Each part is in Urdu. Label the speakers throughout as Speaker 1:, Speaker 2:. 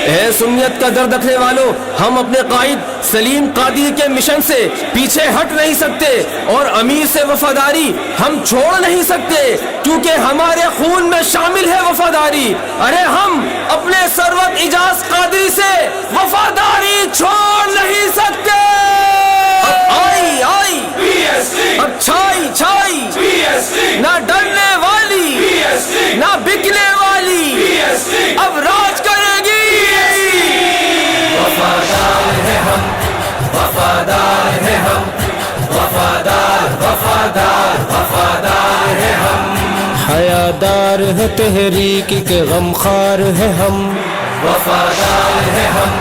Speaker 1: اے سنیت کا درد رکھنے والوں، ہم اپنے قائد سلیم قادری کے مشن سے پیچھے ہٹ نہیں سکتے اور امیر سے وفاداری ہم چھوڑ نہیں سکتے، کیونکہ ہمارے خون میں شامل ہے وفاداری۔ ارے ہم اپنے سروت اجاز قادری سے وفاداری چھوڑ نہیں سکتے۔ اب آئی آئی اب چھائی چھائی، نہ ڈرنے والی نہ بکنے والی، اب راج کرے گی۔
Speaker 2: وفادار ہیں ہم، وفادار ہیں ہم، وفادار وفادار وفادار ہیں ہم،
Speaker 3: حیادار ہے تحریک کے غمخوار ہیں ہم،
Speaker 2: وفادار ہیں ہم،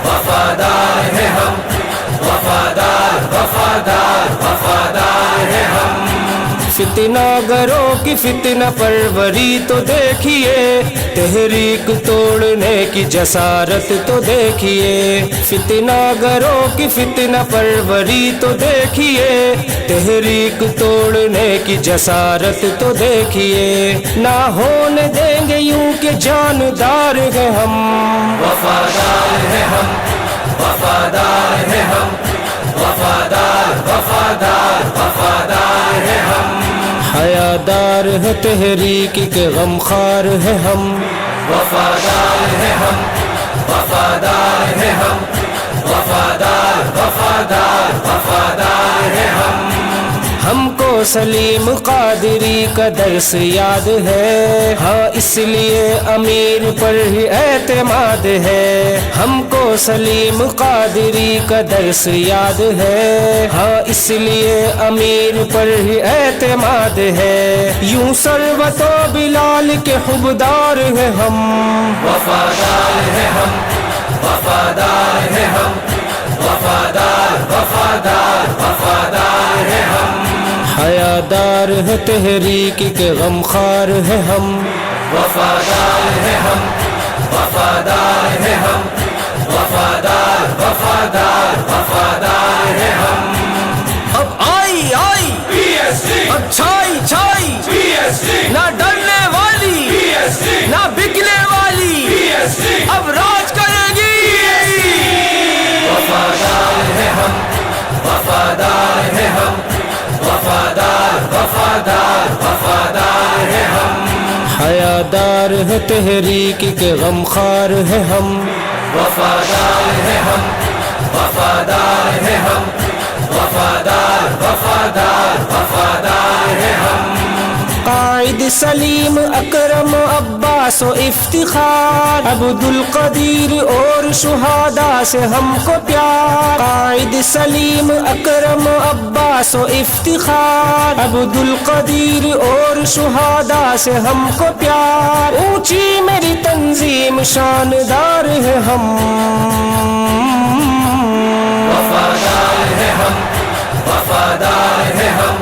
Speaker 2: وفادار ہیں ہم، وفادار وفادار وفادار ہیں ہم۔
Speaker 3: فتنہ گروں کی فتنہ پروری تو دیکھیے، تحریک توڑنے کی جسارت تو دیکھیے، فتنہ گروں کی فتنہ پروری تو دیکھیے، تحریک توڑنے کی جسارت تو دیکھیے، نہ ہونے دیں گے یوں کہ جاندار ہیں ہم،
Speaker 2: وفادار ہیں ہم، وفادار ہیں ہم، وفادار وفادار وفادار ہیں ہم،
Speaker 3: حیادار ہے تحریک کے غمخوار ہیں ہم،
Speaker 2: وفادار ہیں ہم، وفادار ہیں ہم، وفادار وفادار وفادار ہیں ہم۔
Speaker 3: ہم کو سلیم قادری کا درس یاد ہے، ہاں اس لیے امیر پر ہی اعتماد ہے، ہم کو سلیم قادری کا درس یاد ہے، ہاں اس لیے امیر پر ہی اعتماد ہے، یوں سروت و بلال کے حبدار ہیں ہم،
Speaker 2: وفادار ہیں ہم، وفادار ہیں ہم، وفادار وفادار وفادار ہیں ہم،
Speaker 3: حیادار ہے تحریک کے غمخوار ہیں ہم،
Speaker 2: وفادار ہیں ہم، وفادار ہیں ہم، وفادار وفادار وفادار ہیں ہم۔
Speaker 1: اب آئی آئی اب چھائی چھائی، نہ ڈرنے والی نہ بکنے والی، اب راج کرے گی۔
Speaker 2: وفادار ہیں ہم، وفادار ہیں ہم، وفادار وفادار وفادار ہیں ہم،
Speaker 3: حیادار ہے تحریک کے غمخوار ہیں ہم،
Speaker 2: وفادار ہیں ہم، وفادار ہیں ہم، وفادار وفادار وفادار ہیں ہم۔
Speaker 3: قائد سلیم اکرم عباس و افتخار، عبد القدیر اور شہداء سے ہم کو پیار، قائد سلیم اکرم عباس و افتخار، عبد القدیر اور شہداء سے ہم کو پیار، اونچی میری تنظیم شاندار ہے ہم،
Speaker 2: وفادار ہیں ہم، وفادار ہیں ہم،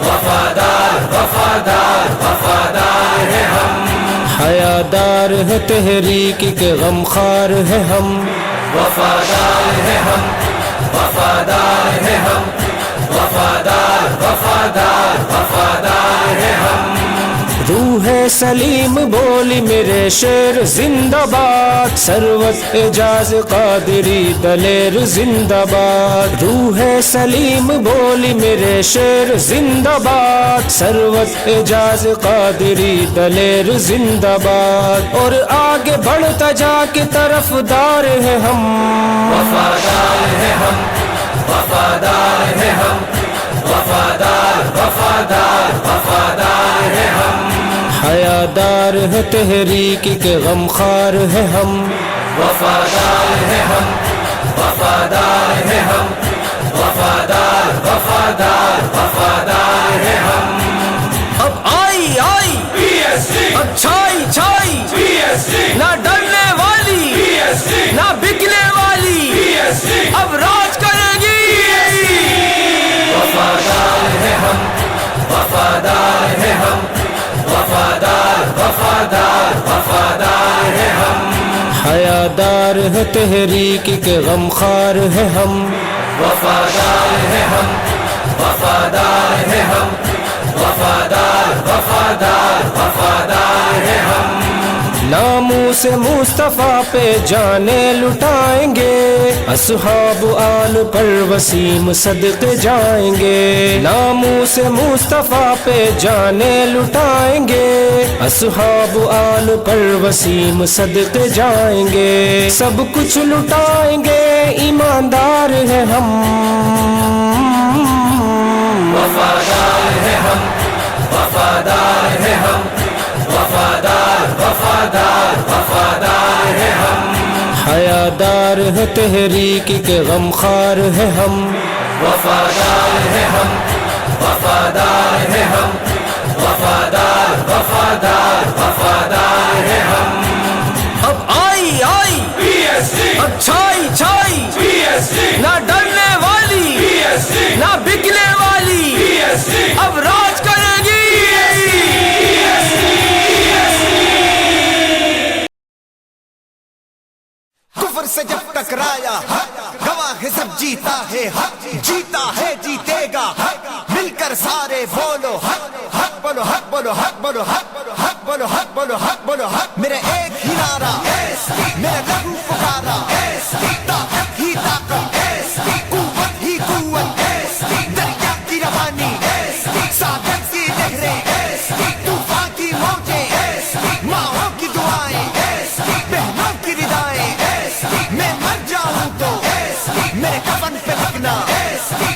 Speaker 2: وفادار وفادار وفادار ہیں ہم،
Speaker 3: حیادار ہے تحریک کے غمخوار ہیں ہم،
Speaker 2: وفادار ہیں ہم، وفادار ہیں ہم، وفادار وفادار وفادار ہیں ہم۔
Speaker 3: روح سلیم بولی میرے شیر زندہ باد، ثروت اعجاز قادری دلیر زندہ باد، روح سلیم بولی میرے شیر زندہ باد، ثروت اعجاز قادری دلیر زندہ باد، اور آگے بڑھتا جا کے طرف دار ہیں ہم،
Speaker 2: وفادار ہیں ہم، وفادار ہیں ہم، وفادار وفادار وفادار ہیں ہم،
Speaker 3: حیادار ہے تحریک کے غمخوار ہیں ہم،
Speaker 2: وفادار ہیں ہم، وفادار ہیں ہم، وفادار وفادار وفادار ہیں ہم۔
Speaker 1: اب آئی آئی اب چھائی چھائی، نہ ڈرنے والی نہ بکنے والی، اب راج کرے گی۔
Speaker 2: وفادار ہیں ہم، وفادار ہیں ہم، وفادار وفادار وفادار ہیں ہم،
Speaker 3: حیادار ہے تحریک کے غمخوار ہیں ہم،
Speaker 2: وفادار ہیں ہم، وفادار ہیں ہم، وفادار وفادار
Speaker 3: سے مصطفیٰ پہ جانیں لٹائیں گے، اصحاب آل پر وسیم صدقے جائیں گے، ناموس مصطفیٰ پہ جانیں لٹائیں گے، اصحاب آل پر وسیم صدقے جائیں گے، سب کچھ لٹائیں گے، ایماندار ہیں ہم،
Speaker 2: وفادار ہے ہم، وفادار ہے ہم، وفادار وفادار وفادار ہے ہم،
Speaker 3: حیادار ہے تحریک کے غمخوار ہے ہم،
Speaker 2: وفادار ہے ہم، وفادار ہے ہم، وفادار وفادار وفادار ہے ہم،
Speaker 1: اب آئی آئی اب چھائی چھائی نہ ڈرنے والی نہ بکنے والی اب راج کرے گی۔
Speaker 4: کفر سے جب ٹکرایا گواہ ہے سب جیتا ہے حق، جیتا ہے جیتے گا مل کر سارے بولو حق، حق بولو حق بولو حق بولو حق حق بولو حق بولو حق بولو حق، میرے ایک ہی نعرہ میرا لہو پکارا، طاقت ہی طاقت قوت ہی قوت، دریا کی روانی ساگر کی لہریں، طوفان کی موجیں، ماؤں کی دعائیں، بہنوں کی ردائیں، میں مر جاؤں تو میرے کفن پہ لکھنا،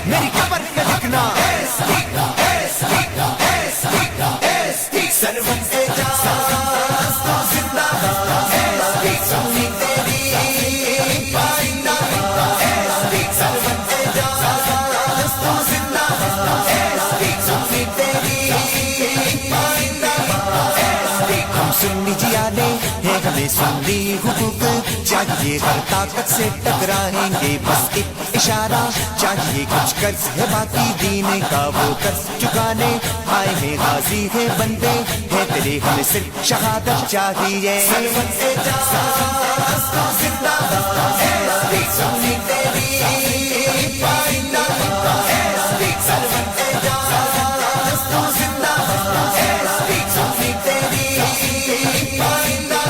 Speaker 4: میری قبر پہ لکھنا، سرورت اعجاز تو زندہ باد، سنی تیری پائندہ، سرورت اعجاز تو زندہ باد، سنی تیری پائندہ، ہم سنی جیانے ہیں ہمیں سنی حقوق چاہیے، ہر طاقت سے ٹکرائیں گے بس ایک اشارہ چاہیے، کچھ قرض ہے باقی دین کا وہ قرض چکانے آئے ہیں، غازی ہے بندے ہیں تیرے، ہمیں صرف شہادت چاہیے، سرورت اعجاز تو زندہ باد، سنی تیری پائندہ، سرورت اعجاز تو زندہ باد، سنی تیری پائندہ،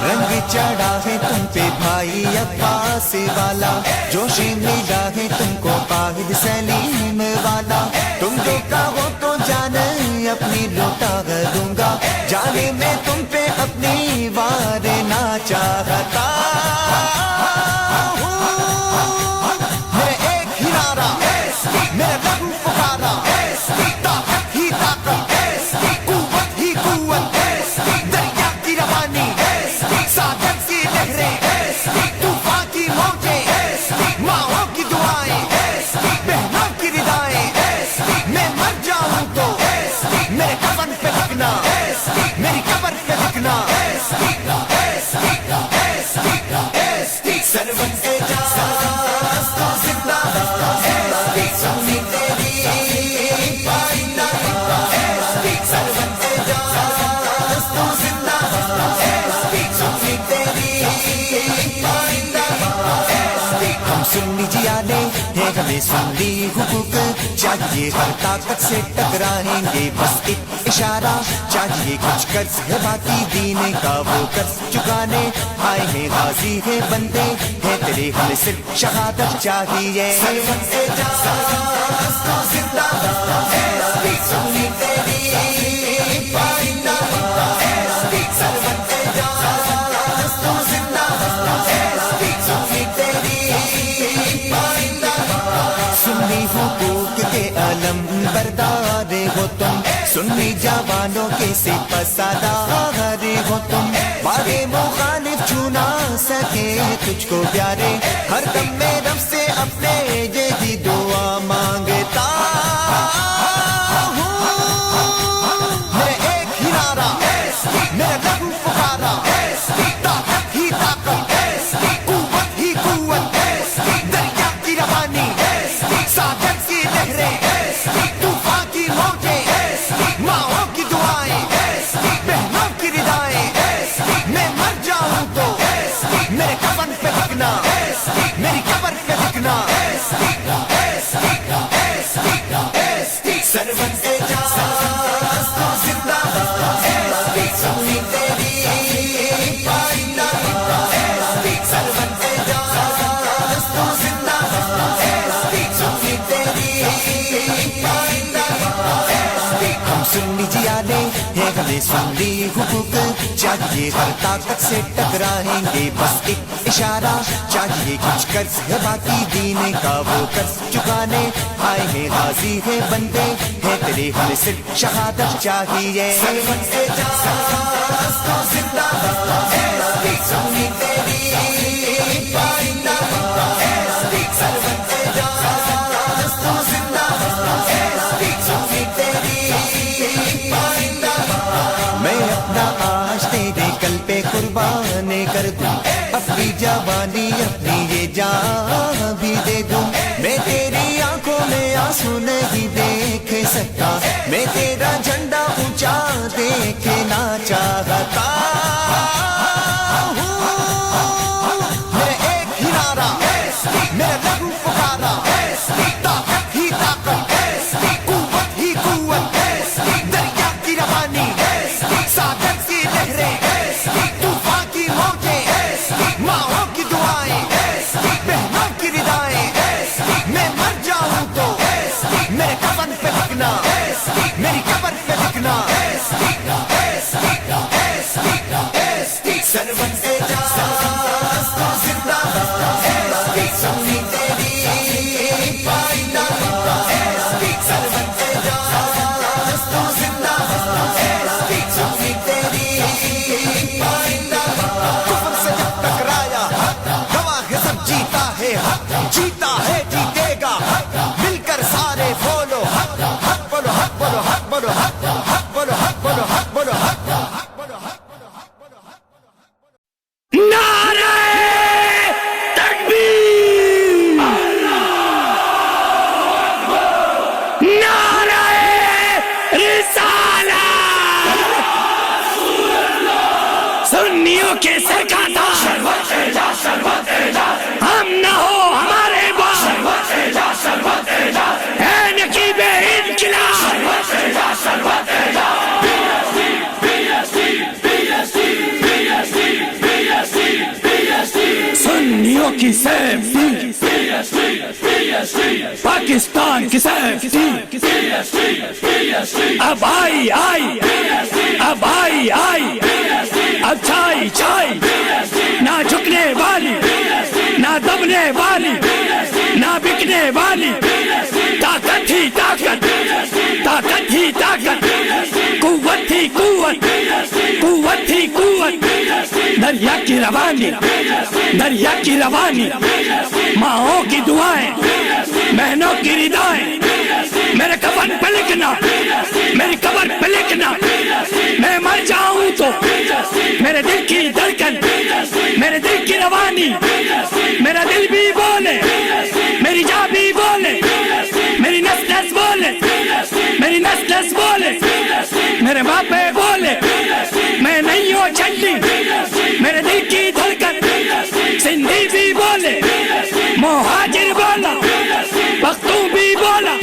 Speaker 4: رنگ چڑھا ہے تم پہ بھائی عباس والا، جوش ملا ہے تم کو قائد سلیم والا، تم جو کہو تو جان اپنی لوٹا دوں گا، جانے میں تم پہ اپنی وار نہ چاہتا ہوں، میرے ایک ہی نعرہ میرا لہو پکارا، طاقت ہی طاقت قوت ہی قوت، دریا کی روانی ساگر کی لہریں، طوفان کی موجیں، ماؤں کی دعائیں، بہنوں کی ردائیں، میں مر جاؤں تو میرے کفن پہ لکھنا، میری قبر پہ لکھنا، سرورت اعجاز تو زندہ باد، سنی تیری پائندہ، سرورت اعجاز تو زندہ باد، سنی تیری پائندہ، ہم سنی جیانے ہیں ہمیں سنی حقوق چاہیے، ہر طاقت سے ٹکرائیں گے بس ایک اشارہ چاہیے، کچھ قرض ہے باقی دین کا وہ قرض چکانے آئے ہیں، غازی ہے بندے ہیں تیرے، ہمیں صرف شہادت چاہیے، سرورت اعجاز تو زندہ باد، سنی تیری پائندہ، سرورت اعجاز تو زندہ باد، سنی تیری پائندہ، سنی حقوق کے علم بردار ہو تم، سنی جوانوں کے سپہ سالار ہو تم، بارے مخالف چھو نہ سکے تجھ کو پیارے، ہر دم میں رب سے اپنے یہی دعا مانگتا ہوں، میرے ایک ہی نعرہ میرا لہو پکارا، طاقت ہی طاقت قوت ہی قوت، دریا کی روانی ساگر کی لہریں، طوفان کی موجیں، ماؤں کی دعائیں، بہنوں کی ردائیں، میں مر جاؤں تو میرے کفن پہ لکھنا، میری قبر پہ لکھنا، سرورت اعجاز تو زندہ باد، سنی تیری پائندہ، سنی جیانے ہے ہمیں سنی حقوق چاہیے ہر طاقت سے ٹکرائیں گے بس ایک اشارہ چاہیے کچھ قرض ہے باقی دین کا وہ قرض چکانے آئے ہیں غازی ہے بندے ہے تیرے ہمیں صرف شہادت چاہیے زندہ سنی تیری پائندہ میں اپنا آج تیرے کل پہ قربان کر دوں اپنی جوانی اپنی یہ جان بھی دے دوں میں تیری آنکھوں میں آنسو نہیں دیکھ سکتا میں تیرا جھنڈا اونچا دیکھنا چاہتا ہوں میرا ایک ہی نعرہ میرا لہو پکارا طاقت ہی طاقت قوت ہی قوت دریا کی روانی ساگر کی لہریں طوفان کی موجیں ماؤں کی دعائیں بہنوں کی ردائیں میں مر جاؤں تو میرے کفن پہ لکھنا میری قبر پہ لکھنا سربت اعجاز تو زندہ سنی تیری پائندہ سربت اعجاز تو زندہ سنی تیری پائندہ کفر سے جب ٹکرایا گواہ ہے سب جیتا ہے حق جیتا ہے جیتے گا مل کر سارے بولو حق حق بولو حق بولو حق بولو حق حق بولو حق بولو حق بولو حق حق بولو حق
Speaker 5: سنیوں کے سر کا تاج ہم نہ ہو ہمارے بعد اے نقیب انقلاب سنیوں کی سیفٹی پاکستان کی سیفٹی اب آئی آئی اب آئی آئی اب چھائی چھائی نہ جھکنے والی نہ دبنے والی نہ بکنے والی طاقت ہی طاقت طاقت ہی طاقت قوت ہی قوت قوت ہی قوت دریا کی روانی دریا کی روانی ماؤں کی دعائیں بہنوں کی ردائیں میرے کفن پہ لکھنا میری قبر پہ لکھنا میں مر جاؤں تو میرے دل کی دھڑکن میرے دل کی روانی میرا دل بھی بولے میری جان بھی بولے میری نس نس بولے میری نس نس بولے میرے باپے بولے میں نہیں ہوں چلی میرے دل کی دھڑکن سندھی بھی بولے مہاجر بولا پختو بھی بولا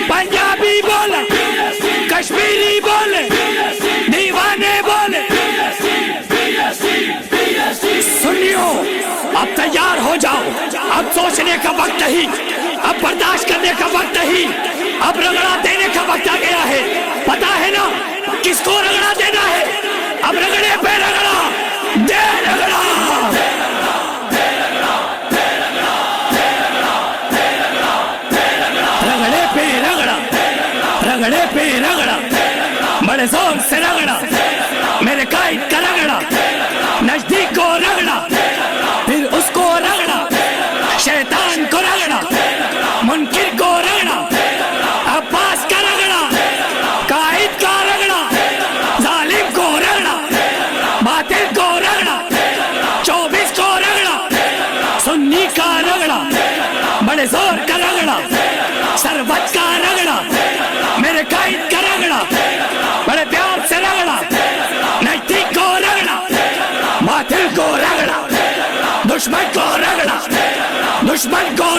Speaker 5: پنجابی بولا کشمیری بولے دیوانے بولے سنیو اب تیار ہو جاؤ اب سوچنے کا وقت نہیں اب برداشت کرنے کا وقت نہیں اب رگڑا دینے کا وقت آ گیا ہے پتا ہے نا کس کو رگڑا دینا ہے اب رگڑے پہ رگڑا دے رگڑا رگڑے پہ رگڑا رگڑے پہ رگڑا بڑے زور سے رگڑا میرے قائد کا رگڑا نزدیک کو رگڑا پھر اس کو رگڑا شیطان کو رگڑا منکر کو رگڑا عباس کا رگڑا قائد کا رگڑا ظالم کو رگڑا باطل کو رگڑا 24 کو رگڑا سنی کا رگڑا بڑے زور کا رگڑا سربت کا رگڑا میرے قائد کا رگڑا بڑے پیار سے رگڑا نزدیک کو رگڑا باطل کو رگڑا دشمن کو رگڑا دشمن کو